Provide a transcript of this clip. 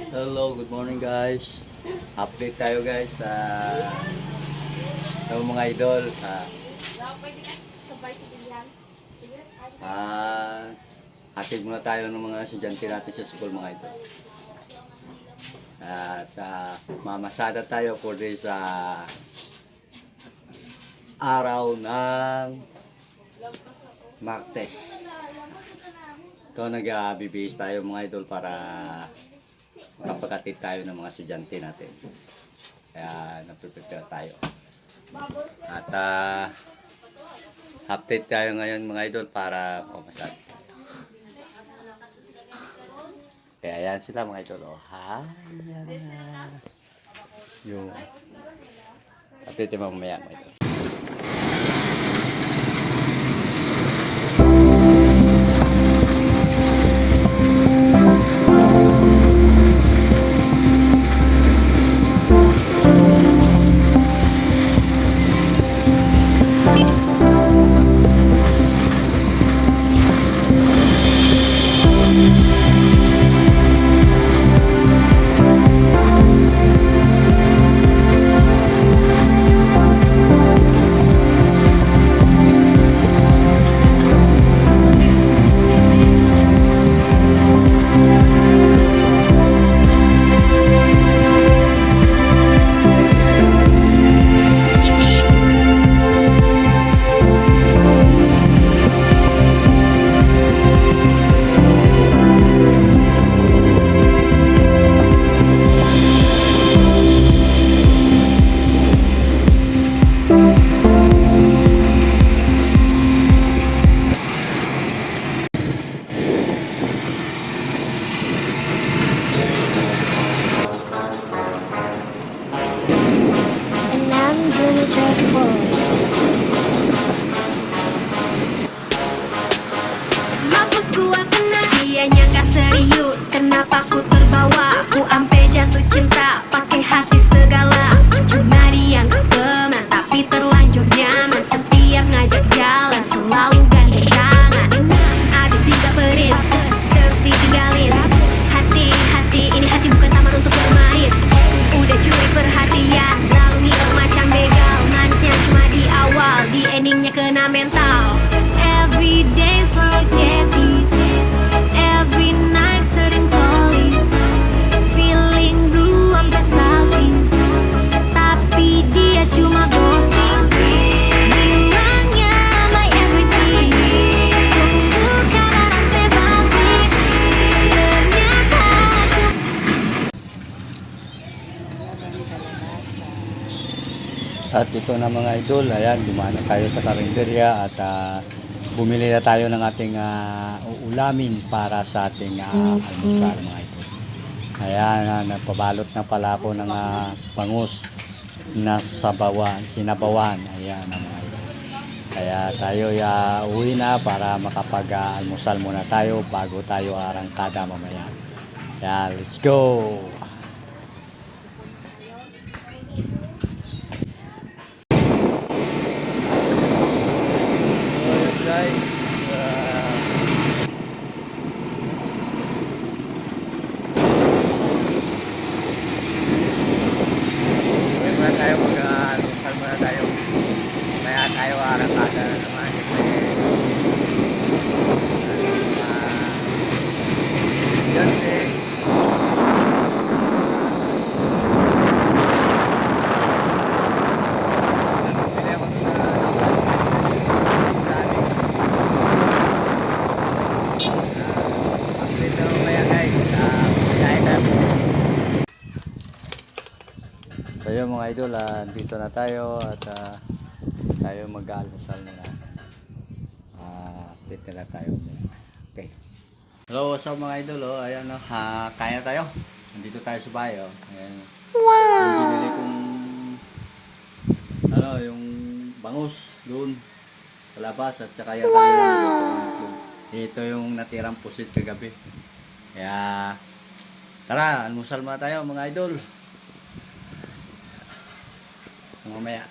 Hello, good morning guys. Update tayo guys sa mga idol. Hatid muna tayo ng mga estudyante natin sa school mga idol. At mamasada tayo for this araw ng Martes. Ito nag-bibihis tayo mga idol para makapaghatid tayo ng mga estudyante natin. Kaya nagprepare tayo. At update tayo ngayon mga idol para mamasada. Kaya yan sila mga idol. Oh, hi! Yung update mo mamaya mga idol. Serius, kenapa ku terbawa? Ku ampe jatuh cinta, pakai hati segala. Cuma dia gak teman, tapi terlanjur nyaman. Setiap ngajak jalan, selalu gandeng tangan. Abis dibaperin, terus ditinggalin. Hati-hati, ini hati bukan taman untuk bermain. Udah curi perhatian, lalu ngiler macam begal. Manisnya cuma di awal, di endingnya kena mental. Every day selalu chatting, every night sering calling, feeling blue sampai salting, tapi dia cuma ghosting. Bilangnya my everything, tunggu kabar sampai balik, ternyata At ito na mga idol, ayan, dumaan na tayo sa karinderya at bumili na tayo ng ating uulamin para sa ating almusal mga idol. Ayan, nagpabalot na pala ako ng bangus na sinabawan. Ayan mga idol. Kaya tayo uwi na para makapag-almusal muna tayo bago tayo arangkada mamaya. Ayan, let's go! Guys, muna tayo mag-almusal muna tayo. Kaya tayo arangkada na naman. Yan eh. So yun mga idol, dito na tayo at tayo mag-almusal na update na lang tayo. Okay. Hello, what's up mga idol? Oh, ayan, kaya tayo. Nandito tayo sa bahay. Oh. Ayan. Wow! Yung binili kong yung bangus doon sa labas at saka yung kanilang ito yung natirang pusit kagabi. Kaya tara, almusal muna tayo mga idol. Mamaya.